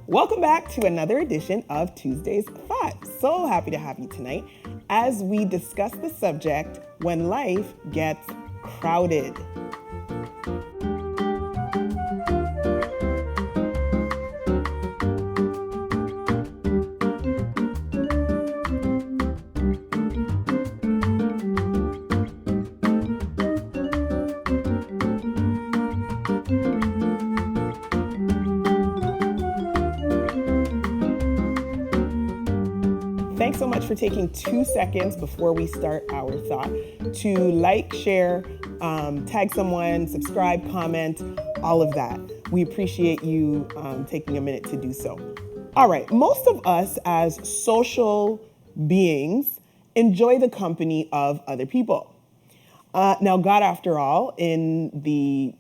Welcome back to another edition of Tuesday's Thought. So happy to have you tonight as we discuss the subject, when life gets crowded. Thanks so much for taking 2 seconds before we start our thought to like, share, tag someone, subscribe, comment, all of that. We appreciate you taking a minute to do so. All right, most of us as social beings enjoy the company of other people. Now, God, after all, in the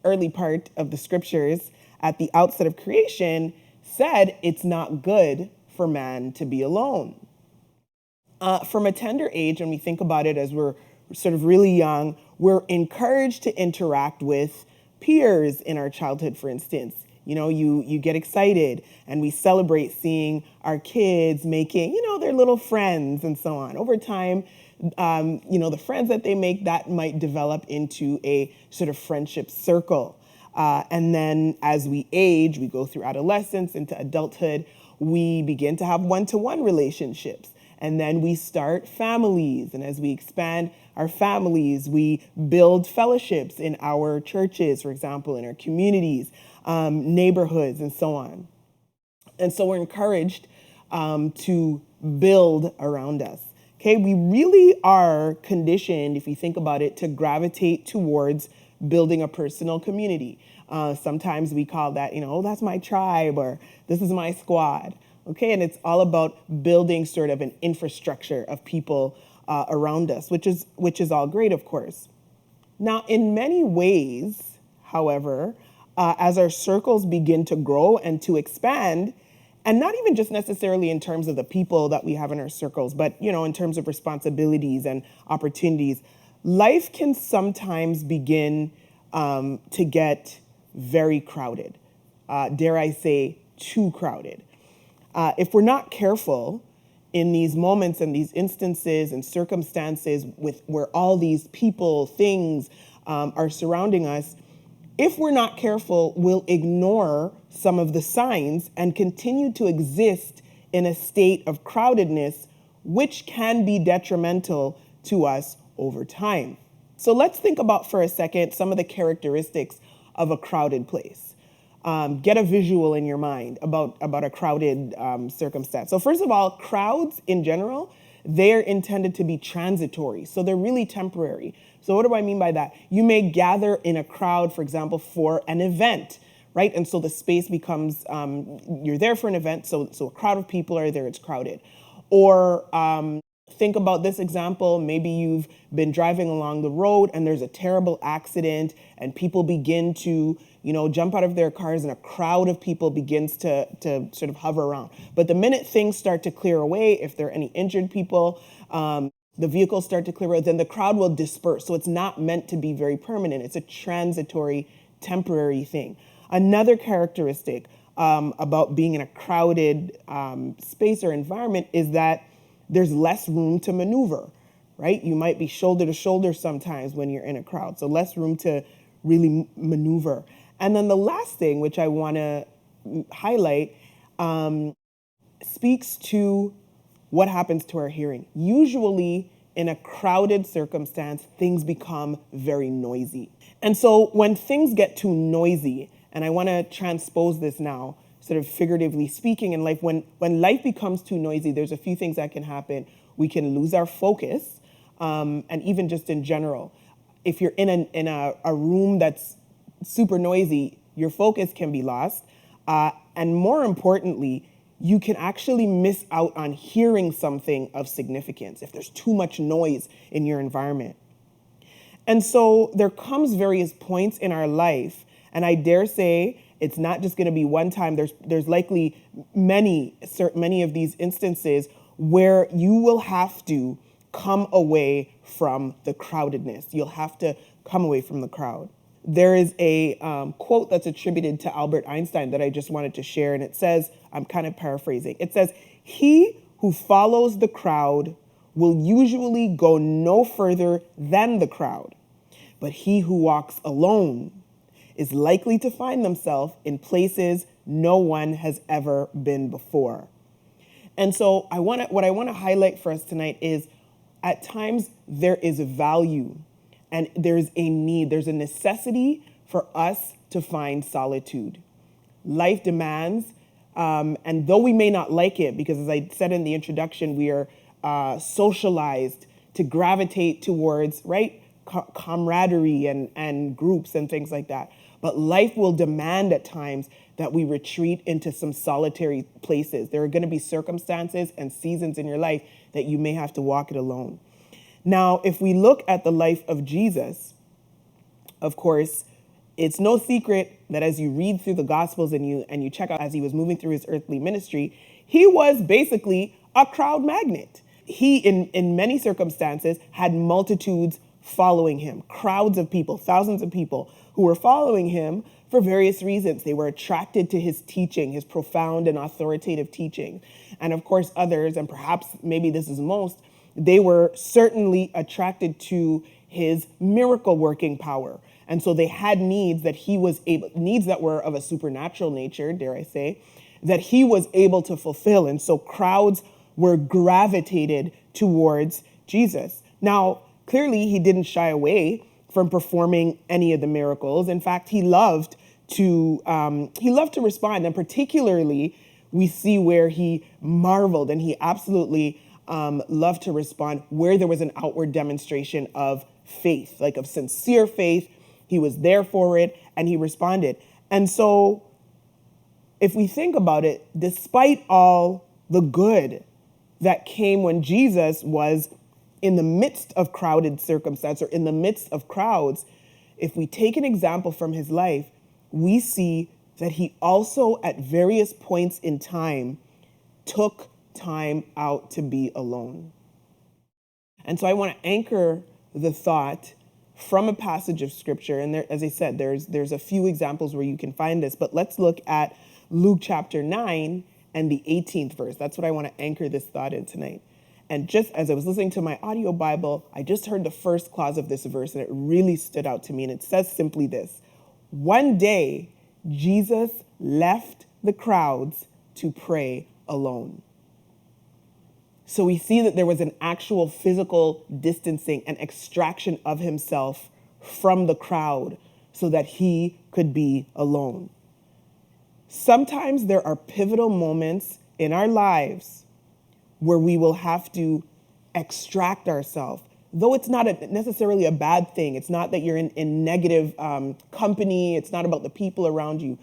early part of the scriptures at the outset of creation, said it's not good for man to be alone. From a tender age, when we think about it as we're sort of really young, we're encouraged to interact with peers in our childhood, for instance. You know, you get excited and we celebrate seeing our kids making, their little friends and so on. Over time, the friends that they make, that might develop into a sort of friendship circle. And then as we age, we go through adolescence into adulthood, we begin to have one-to-one relationships. And then we start families. And as we expand our families, we build fellowships in our churches, for example, in our communities, neighborhoods, and so on. And so we're encouraged to build around us. Okay, we really are conditioned, if you think about it, to gravitate towards building a personal community. Sometimes we call that, that's my tribe, or this is my squad. Okay, and it's all about building sort of an infrastructure of people around us, which is all great, of course. Now, in many ways, however, as our circles begin to grow and to expand, and not even just necessarily in terms of the people that we have in our circles, but in terms of responsibilities and opportunities, life can sometimes begin to get very crowded. Dare I say, too crowded. If we're not careful in these moments and these instances and circumstances where all these people, things are surrounding us, if we're not careful, we'll ignore some of the signs and continue to exist in a state of crowdedness, which can be detrimental to us over time. So let's think about for a second some of the characteristics of a crowded place. Get a visual in your mind about a crowded circumstance. So first of all, crowds in general, they're intended to be transitory. So they're really temporary. So what do I mean by that? You may gather in a crowd, for example, for an event, right? And so the space becomes, you're there for an event, so a crowd of people are there, it's crowded. Or think about this example. Maybe you've been driving along the road and there's a terrible accident and people begin to jump out of their cars and a crowd of people begins to sort of hover around. But the minute things start to clear away, if there are any injured people, the vehicles start to clear away, then the crowd will disperse. So it's not meant to be very permanent. It's a transitory, temporary thing. Another characteristic about being in a crowded space or environment is that there's less room to maneuver, right? You might be shoulder to shoulder sometimes when you're in a crowd. So less room to really maneuver. And then the last thing, which I want to highlight, speaks to what happens to our hearing. Usually in a crowded circumstance, things become very noisy. And so when things get too noisy, and I want to transpose this now, sort of figuratively speaking in life, when life becomes too noisy, there's a few things that can happen. We can lose our focus, and even just in general. If you're in a room that's super noisy, your focus can be lost. And more importantly, you can actually miss out on hearing something of significance if there's too much noise in your environment. And so there comes various points in our life, and I dare say it's not just going to be one time. There's likely many of these instances where you will have to come away from the crowdedness. You'll have to come away from the crowd. there is a quote that's attributed to Albert Einstein that I just wanted to share. And it says, I'm kind of paraphrasing. It says, "He who follows the crowd will usually go no further than the crowd. But he who walks alone is likely to find themselves in places no one has ever been before." And so what I want to highlight for us tonight is, at times there is a value and there's a need, there's a necessity for us to find solitude. Life demands, and though we may not like it, because as I said in the introduction, we are socialized to gravitate towards, right, camaraderie and groups and things like that. But life will demand at times that we retreat into some solitary places. There are going to be circumstances and seasons in your life that you may have to walk it alone. Now, if we look at the life of Jesus, of course, it's no secret that as you read through the Gospels and you check out as he was moving through his earthly ministry, he was basically a crowd magnet. He, in many circumstances, had multitudes following him, crowds of people, thousands of people who were following him for various reasons. They were attracted to his teaching, his profound and authoritative teaching. And of course, others, and perhaps maybe this is most, they were certainly attracted to his miracle working power. And so they had needs that he was able, needs that were of a supernatural nature, dare I say, that he was able to fulfill. And so crowds were gravitated towards Jesus. Now, clearly he didn't shy away from performing any of the miracles. In fact, he loved to respond. And particularly, we see where he marveled and he absolutely loved to respond where there was an outward demonstration of faith, like of sincere faith. He was there for it and he responded. And so if we think about it, despite all the good that came when Jesus was in the midst of crowded circumstance or in the midst of crowds, if we take an example from his life, we see that he also at various points in time took time out to be alone. And so I want to anchor the thought from a passage of scripture. And there, as I said, there's a few examples where you can find this, but let's look at Luke chapter 9 and the 18th verse. That's what I want to anchor this thought in tonight. And just as I was listening to my audio Bible, I just heard the first clause of this verse and it really stood out to me. And it says simply this: "One day, Jesus left the crowds to pray alone." So we see that there was an actual physical distancing and extraction of himself from the crowd so that he could be alone. Sometimes there are pivotal moments in our lives where we will have to extract ourselves, though it's not necessarily a bad thing. It's not that you're in negative company. It's not about the people around you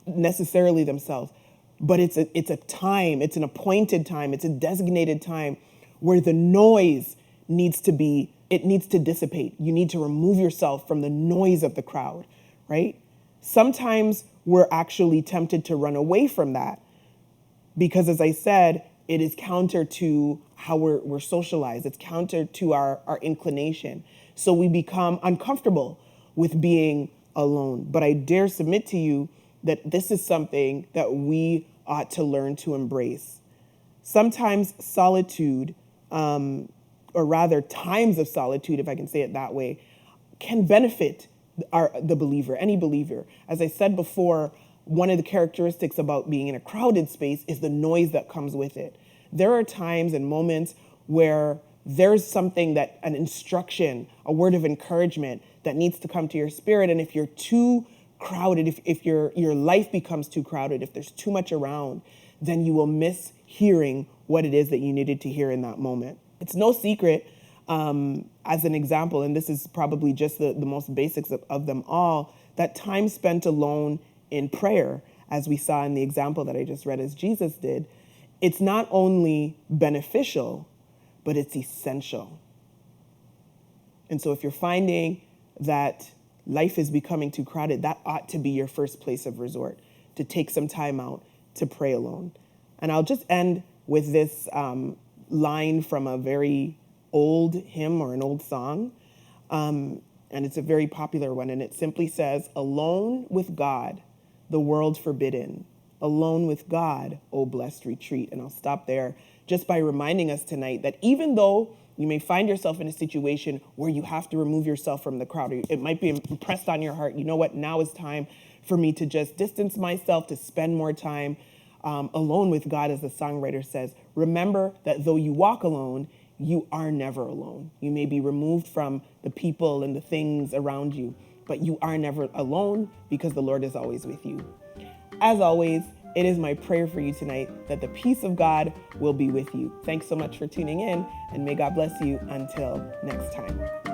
necessarily themselves. But it's a time, it's an appointed time, it's a designated time where the noise needs to dissipate. You need to remove yourself from the noise of the crowd, right? Sometimes we're actually tempted to run away from that because, as I said, it is counter to how we're socialized. It's counter to our inclination. So we become uncomfortable with being alone. But I dare submit to you that this is something that we ought to learn to embrace. Sometimes solitude, or rather times of solitude, if I can say it that way, can benefit the believer, any believer. As I said before, one of the characteristics about being in a crowded space is the noise that comes with it. There are times and moments where there's something that, an instruction, a word of encouragement that needs to come to your spirit. And if you're too crowded, if your life becomes too crowded, if there's too much around, then you will miss hearing what it is that you needed to hear in that moment. It's no secret, as an example, and this is probably just the most basics of them all, that time spent alone in prayer, as we saw in the example that I just read as Jesus did, it's not only beneficial, but it's essential. And so if you're finding that life is becoming too crowded, that ought to be your first place of resort, to take some time out to pray alone. And I'll just end with this line from a very old hymn or an old song. And it's a very popular one. And it simply says, alone with God, the world forbidden. Alone with God, O blessed retreat. And I'll stop there just by reminding us tonight that even though you may find yourself in a situation where you have to remove yourself from the crowd, it might be impressed on your heart, you know what, now is time for me to just distance myself, to spend more time alone with God, as the songwriter says. Remember that though you walk alone, you are never alone. You may be removed from the people and the things around you, but you are never alone because the Lord is always with you. As always, it is my prayer for you tonight that the peace of God will be with you. Thanks so much for tuning in, and may God bless you until next time.